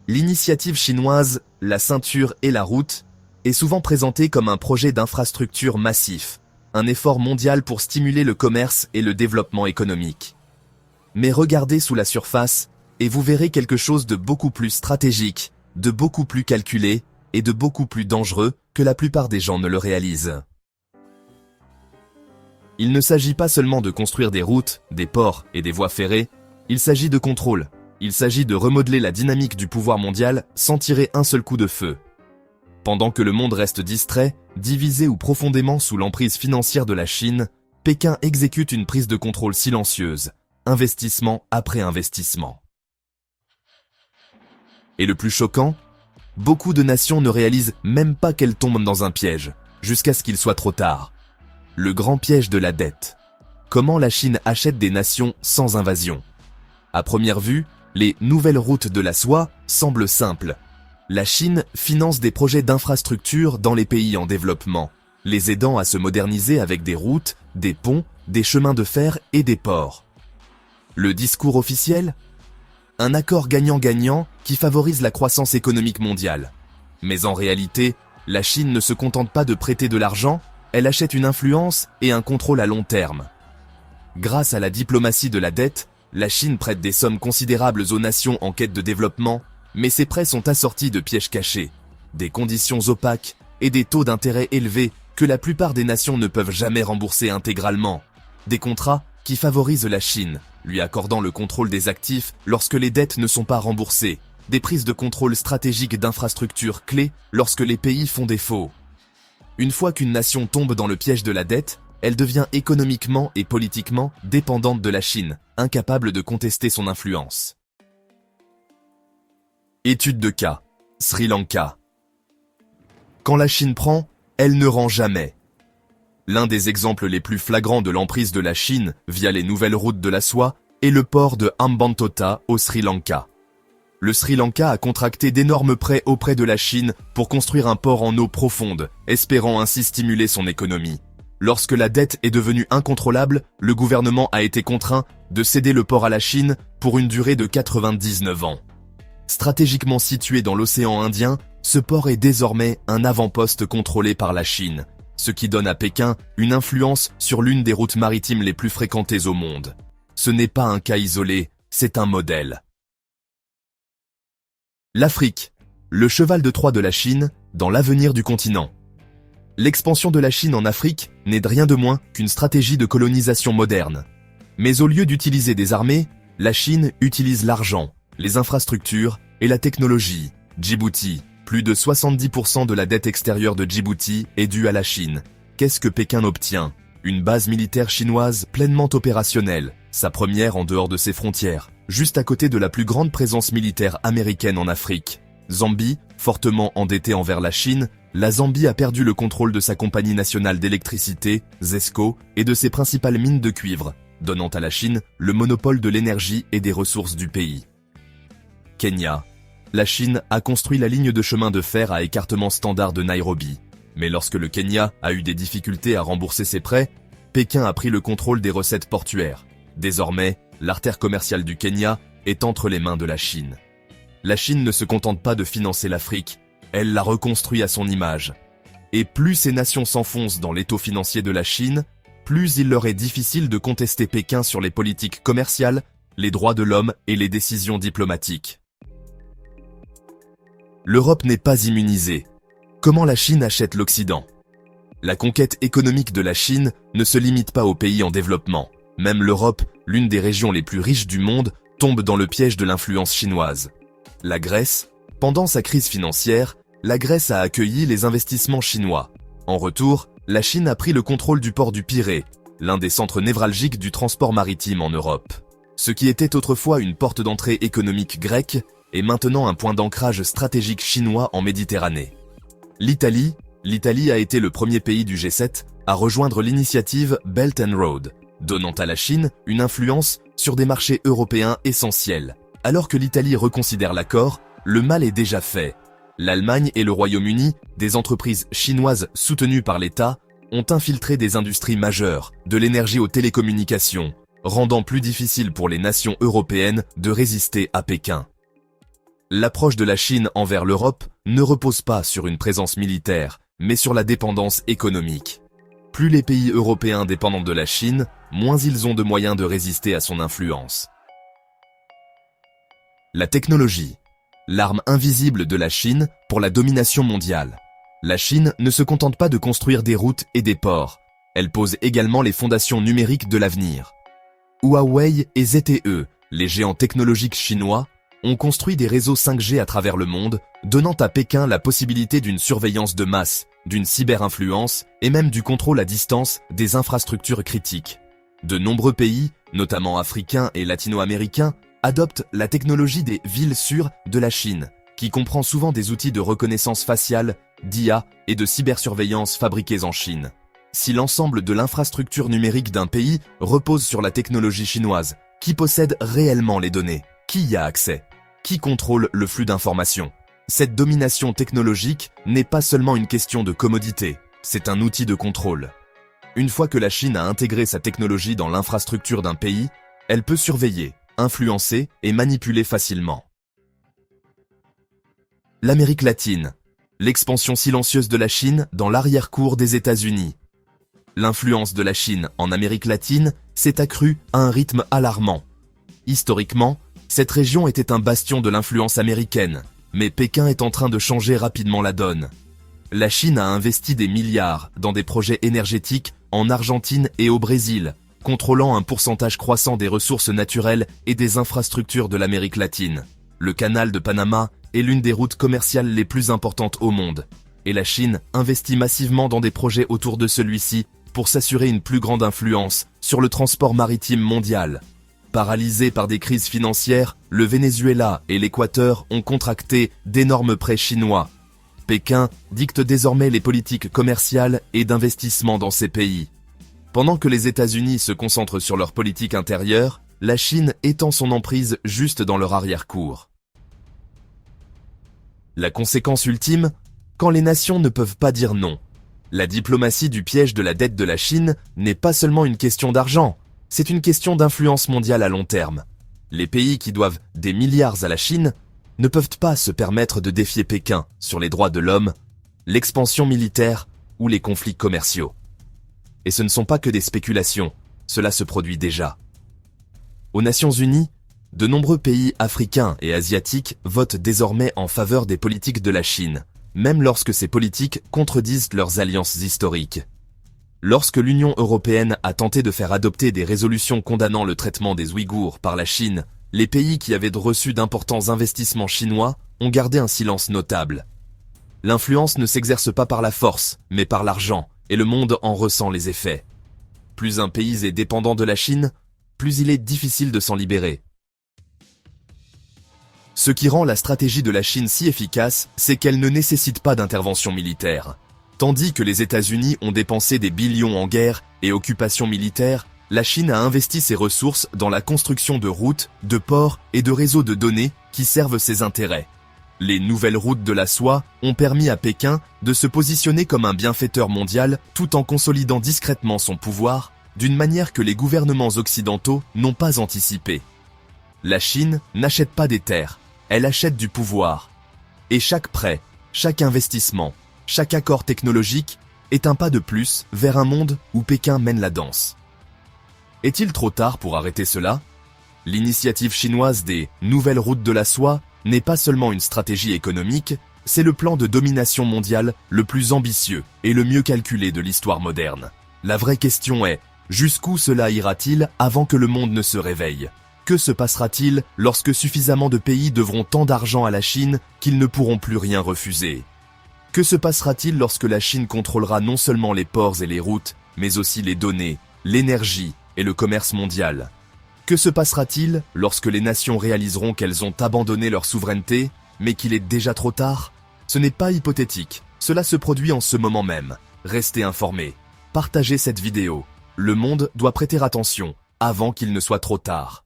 L'initiative chinoise, la ceinture et la route, est souvent présentée comme un projet d'infrastructure massif, un effort mondial pour stimuler le commerce et le développement économique. Mais regardez sous la surface, et vous verrez quelque chose de beaucoup plus stratégique, de beaucoup plus calculé, et de beaucoup plus dangereux que la plupart des gens ne le réalisent. Il ne s'agit pas seulement de construire des routes, des ports et des voies ferrées, il s'agit de contrôle. Il s'agit de remodeler la dynamique du pouvoir mondial sans tirer un seul coup de feu. Pendant que le monde reste distrait, divisé ou profondément sous l'emprise financière de la Chine, Pékin exécute une prise de contrôle silencieuse, investissement après investissement. Et le plus choquant, beaucoup de nations ne réalisent même pas qu'elles tombent dans un piège, jusqu'à ce qu'il soit trop tard. Le grand piège de la dette. Comment la Chine achète des nations sans invasion? À première vue, les nouvelles routes de la soie semblent simples. La Chine finance des projets d'infrastructure dans les pays en développement, les aidant à se moderniser avec des routes, des ponts, des chemins de fer et des ports. Le discours officiel? Un accord gagnant-gagnant qui favorise la croissance économique mondiale. Mais en réalité, la Chine ne se contente pas de prêter de l'argent, elle achète une influence et un contrôle à long terme. Grâce à la diplomatie de la dette, la Chine prête des sommes considérables aux nations en quête de développement, mais ces prêts sont assortis de pièges cachés, des conditions opaques et des taux d'intérêt élevés que la plupart des nations ne peuvent jamais rembourser intégralement. Des contrats qui favorisent la Chine, lui accordant le contrôle des actifs lorsque les dettes ne sont pas remboursées, des prises de contrôle stratégiques d'infrastructures clés lorsque les pays font défaut. Une fois qu'une nation tombe dans le piège de la dette, elle devient économiquement et politiquement dépendante de la Chine, incapable de contester son influence. Étude de cas. Sri Lanka. Quand la Chine prend, elle ne rend jamais. L'un des exemples les plus flagrants de l'emprise de la Chine via les nouvelles routes de la soie est le port de Hambantota au Sri Lanka. Le Sri Lanka a contracté d'énormes prêts auprès de la Chine pour construire un port en eau profonde, espérant ainsi stimuler son économie. Lorsque la dette est devenue incontrôlable, le gouvernement a été contraint de céder le port à la Chine pour une durée de 99 ans. Stratégiquement situé dans l'océan Indien, ce port est désormais un avant-poste contrôlé par la Chine, ce qui donne à Pékin une influence sur l'une des routes maritimes les plus fréquentées au monde. Ce n'est pas un cas isolé, c'est un modèle. L'Afrique, le cheval de Troie de la Chine dans l'avenir du continent. L'expansion de la Chine en Afrique n'est de rien de moins qu'une stratégie de colonisation moderne. Mais au lieu d'utiliser des armées, la Chine utilise l'argent, les infrastructures et la technologie. Djibouti, plus de 70% de la dette extérieure de Djibouti est due à la Chine. Qu'est-ce que Pékin obtient? Une base militaire chinoise pleinement opérationnelle, sa première en dehors de ses frontières, juste à côté de la plus grande présence militaire américaine en Afrique. Zambie, fortement endettée envers la Chine, la Zambie a perdu le contrôle de sa compagnie nationale d'électricité, ZESCO, et de ses principales mines de cuivre, donnant à la Chine le monopole de l'énergie et des ressources du pays. Kenya. La Chine a construit la ligne de chemin de fer à écartement standard de Nairobi. Mais lorsque le Kenya a eu des difficultés à rembourser ses prêts, Pékin a pris le contrôle des recettes portuaires. Désormais, l'artère commerciale du Kenya est entre les mains de la Chine. La Chine ne se contente pas de financer l'Afrique, elle la reconstruit à son image. Et plus ces nations s'enfoncent dans l'étau financier de la Chine, plus il leur est difficile de contester Pékin sur les politiques commerciales, les droits de l'homme et les décisions diplomatiques. L'Europe n'est pas immunisée. Comment la Chine achète l'Occident? La conquête économique de la Chine ne se limite pas aux pays en développement. Même l'Europe, l'une des régions les plus riches du monde, tombe dans le piège de l'influence chinoise. La Grèce, pendant sa crise financière, la Grèce a accueilli les investissements chinois. En retour, la Chine a pris le contrôle du port du Pirée, l'un des centres névralgiques du transport maritime en Europe. Ce qui était autrefois une porte d'entrée économique grecque est maintenant un point d'ancrage stratégique chinois en Méditerranée. L'Italie a été le premier pays du G7 à rejoindre l'initiative Belt and Road, donnant à la Chine une influence sur des marchés européens essentiels. Alors que l'Italie reconsidère l'accord, le mal est déjà fait. L'Allemagne et le Royaume-Uni, des entreprises chinoises soutenues par l'État, ont infiltré des industries majeures, de l'énergie aux télécommunications, rendant plus difficile pour les nations européennes de résister à Pékin. L'approche de la Chine envers l'Europe ne repose pas sur une présence militaire, mais sur la dépendance économique. Plus les pays européens dépendent de la Chine, moins ils ont de moyens de résister à son influence. La technologie, l'arme invisible de la Chine pour la domination mondiale. La Chine ne se contente pas de construire des routes et des ports, elle pose également les fondations numériques de l'avenir. Huawei et ZTE, les géants technologiques chinois, ont construit des réseaux 5G à travers le monde, donnant à Pékin la possibilité d'une surveillance de masse, d'une cyber-influence et même du contrôle à distance des infrastructures critiques. De nombreux pays, notamment africains et latino-américains, adoptent la technologie des villes sûres de la Chine, qui comprend souvent des outils de reconnaissance faciale, d'IA et de cybersurveillance fabriqués en Chine. Si l'ensemble de l'infrastructure numérique d'un pays repose sur la technologie chinoise, qui possède réellement les données? Qui y a accès? Qui contrôle le flux d'informations? Cette domination technologique n'est pas seulement une question de commodité, c'est un outil de contrôle. Une fois que la Chine a intégré sa technologie dans l'infrastructure d'un pays, elle peut surveiller, influencer et manipuler facilement. L'Amérique latine. L'expansion silencieuse de la Chine dans l'arrière-cour des États-Unis. L'influence de la Chine en Amérique latine s'est accrue à un rythme alarmant. Historiquement, cette région était un bastion de l'influence américaine, mais Pékin est en train de changer rapidement la donne. La Chine a investi des milliards dans des projets énergétiques en Argentine et au Brésil, contrôlant un pourcentage croissant des ressources naturelles et des infrastructures de l'Amérique latine. Le canal de Panama est l'une des routes commerciales les plus importantes au monde, et la Chine investit massivement dans des projets autour de celui-ci pour s'assurer une plus grande influence sur le transport maritime mondial. Paralysés par des crises financières, le Venezuela et l'Équateur ont contracté d'énormes prêts chinois. Pékin dicte désormais les politiques commerciales et d'investissement dans ces pays. Pendant que les États-Unis se concentrent sur leur politique intérieure, la Chine étend son emprise juste dans leur arrière-cour. La conséquence ultime, quand les nations ne peuvent pas dire non. La diplomatie du piège de la dette de la Chine n'est pas seulement une question d'argent, c'est une question d'influence mondiale à long terme. Les pays qui doivent des milliards à la Chine ne peuvent pas se permettre de défier Pékin sur les droits de l'homme, l'expansion militaire ou les conflits commerciaux. Et ce ne sont pas que des spéculations, cela se produit déjà. Aux Nations Unies, de nombreux pays africains et asiatiques votent désormais en faveur des politiques de la Chine, même lorsque ces politiques contredisent leurs alliances historiques. Lorsque l'Union européenne a tenté de faire adopter des résolutions condamnant le traitement des Ouïghours par la Chine, les pays qui avaient reçu d'importants investissements chinois ont gardé un silence notable. L'influence ne s'exerce pas par la force, mais par l'argent, et le monde en ressent les effets. Plus un pays est dépendant de la Chine, plus il est difficile de s'en libérer. Ce qui rend la stratégie de la Chine si efficace, c'est qu'elle ne nécessite pas d'intervention militaire. Tandis que les États-Unis ont dépensé des billions en guerre et occupation militaire, la Chine a investi ses ressources dans la construction de routes, de ports et de réseaux de données qui servent ses intérêts. Les nouvelles routes de la soie ont permis à Pékin de se positionner comme un bienfaiteur mondial tout en consolidant discrètement son pouvoir, d'une manière que les gouvernements occidentaux n'ont pas anticipée. La Chine n'achète pas des terres, elle achète du pouvoir. Et chaque prêt, chaque investissement, chaque accord technologique est un pas de plus vers un monde où Pékin mène la danse. Est-il trop tard pour arrêter cela? L'initiative chinoise des « nouvelles routes de la soie » n'est pas seulement une stratégie économique, c'est le plan de domination mondiale le plus ambitieux et le mieux calculé de l'histoire moderne. La vraie question est, jusqu'où cela ira-t-il avant que le monde ne se réveille? Que se passera-t-il lorsque suffisamment de pays devront tant d'argent à la Chine qu'ils ne pourront plus rien refuser? Que se passera-t-il lorsque la Chine contrôlera non seulement les ports et les routes, mais aussi les données, l'énergie et le commerce mondial? Que se passera-t-il lorsque les nations réaliseront qu'elles ont abandonné leur souveraineté, mais qu'il est déjà trop tard? Ce n'est pas hypothétique, cela se produit en ce moment même. Restez informés. Partagez cette vidéo. Le monde doit prêter attention avant qu'il ne soit trop tard.